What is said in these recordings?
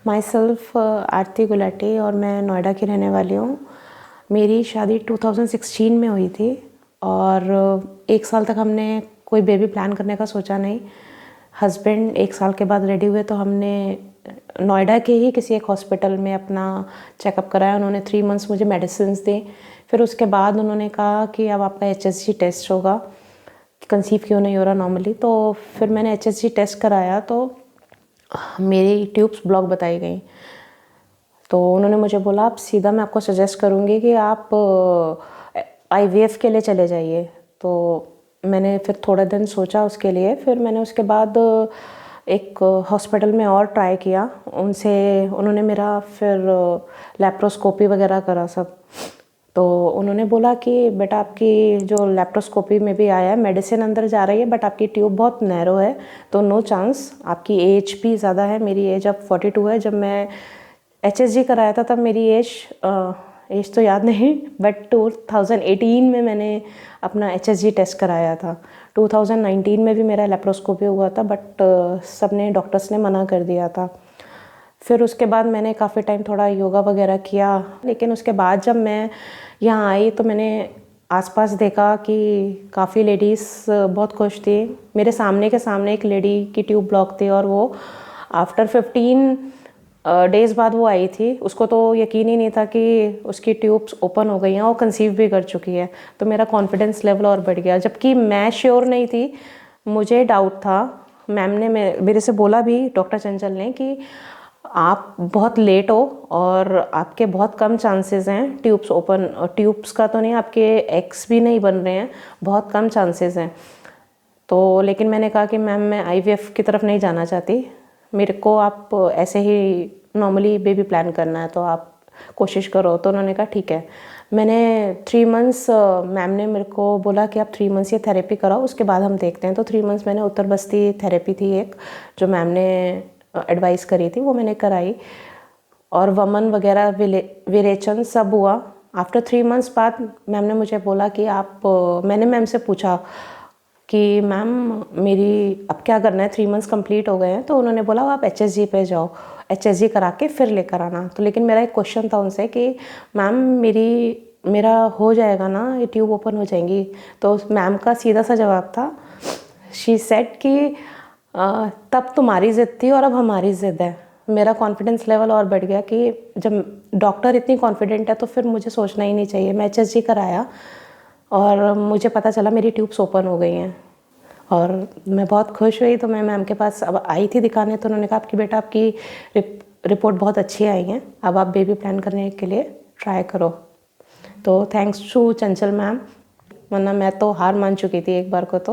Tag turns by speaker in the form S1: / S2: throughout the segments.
S1: My self आरती गुलाटी और मैं नोएडा की रहने वाली हूँ। मेरी शादी 2016 में हुई थी और 1 साल तक हमने कोई बेबी प्लान करने का सोचा नहीं। हस्बैंड 1 साल के बाद रेडी हुए तो हमने नोएडा के ही किसी एक हॉस्पिटल में अपना चेकअप कराया। उन्होंने 3 मंथ्स मुझे मेडिसिन्स दी। फिर उसके बाद उन्होंने कहा कि अब आपका HSG टेस्ट होगा कि कंसीव क्यों नहीं हो रहा नॉर्मली। तो फिर मैंने HSG टेस्ट कराया तो मेरी ट्यूब्स ब्लॉक बताई गई। तो उन्होंने मुझे बोला आप सीधा, मैं आपको सजेस्ट करूँगी कि आप IVF के लिए चले जाइए। तो मैंने फिर थोड़ा दिन सोचा उसके लिए। फिर मैंने उसके बाद एक हॉस्पिटल में और ट्राई किया। उन्होंने मेरा फिर लैप्रोस्कोपी वगैरह करा सब। तो उन्होंने बोला कि बेटा आपकी जो लैप्रोस्कोपी में भी आया है, मेडिसिन अंदर जा रही है बट आपकी ट्यूब बहुत नैरो है, तो नो चांस। आपकी एज भी ज़्यादा है, मेरी एज अब 42 है। जब मैं HSG कराया था तब मेरी एज तो याद नहीं, बट 2018 में मैंने अपना HSG टेस्ट कराया था। 2019 में भी मेरा लैप्रोस्कोपी हुआ था बट सबने डॉक्टर्स ने मना कर दिया था। फिर उसके बाद मैंने काफ़ी टाइम थोड़ा योगा वगैरह किया। लेकिन उसके बाद जब मैं यहाँ आई तो मैंने आसपास देखा कि काफ़ी लेडीज़ बहुत खुश थी। मेरे सामने के सामने एक लेडी की ट्यूब ब्लॉक थी और वो आफ्टर 15 डेज़ बाद वो आई थी। उसको तो यकीन ही नहीं था कि उसकी ट्यूब्स ओपन हो गई हैं और कंसीव भी कर चुकी है। तो मेरा कॉन्फिडेंस लेवल और बढ़ गया, जबकि मैं श्योर नहीं थी, मुझे डाउट था। मैम ने मेरे से बोला भी, डॉक्टर चंचल ने, कि आप बहुत लेट हो और आपके बहुत कम चांसेस हैं ट्यूब्स ओपन। ट्यूब्स का तो नहीं, आपके एग्स भी नहीं बन रहे हैं, बहुत कम चांसेस हैं। तो लेकिन मैंने कहा कि मैम मैं IVF की तरफ नहीं जाना चाहती, मेरे को आप ऐसे ही नॉर्मली बेबी प्लान करना है तो आप कोशिश करो। तो उन्होंने कहा ठीक है। मैंने 3 मंथ्स, मैम ने मेरे को बोला कि आप 3 मंथ्स ये थेरेपी कराओ, उसके बाद हम देखते हैं। तो 3 मंथ्स मैंने उत्तर बस्ती थेरेपी थी एक, जो मैम ने एडवाइस करी थी, वो मैंने कराई और वमन वगैरह विरेचन सब हुआ। आफ्टर 3 मंथ्स बाद मैम ने मुझे बोला कि मैंने मैम से पूछा कि मैम मेरी अब क्या करना है, 3 मंथ्स कंप्लीट हो गए हैं। तो उन्होंने बोला आप HSG पे जाओ, HSG करा के फिर लेकर आना। तो लेकिन मेरा एक क्वेश्चन था उनसे कि मैम मेरा हो जाएगा ना, ये ट्यूब ओपन हो जाएंगी? तो मैम का सीधा सा जवाब था, शी सेड कि तब तुम्हारी ज़िद थी और अब हमारी ज़िद है। मेरा कॉन्फिडेंस लेवल और बढ़ गया कि जब डॉक्टर इतनी कॉन्फिडेंट है तो फिर मुझे सोचना ही नहीं चाहिए। मैं HSG कराया और मुझे पता चला मेरी ट्यूब्स ओपन हो गई हैं और मैं बहुत खुश हुई। तो मैं मैम के पास अब आई थी दिखाने, तो उन्होंने कहा कि बेटा आपकी रिपोर्ट बहुत अच्छी आई है, अब आप बेबी प्लान करने के लिए ट्राई करो। तो थैंक्स टू चंचल मैम, वरना मैं तो हार मान चुकी थी एक बार को। तो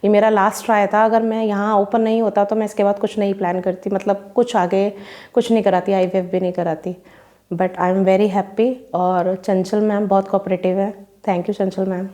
S1: ये मेरा लास्ट ट्राई था। अगर मैं यहाँ ओपन नहीं होता तो मैं इसके बाद कुछ नहीं प्लान करती, मतलब कुछ आगे कुछ नहीं कराती, IVF भी नहीं कराती। But I am very happy और चंचल मैम बहुत कोऑपरेटिव है। Thank you Chanchal ma'am.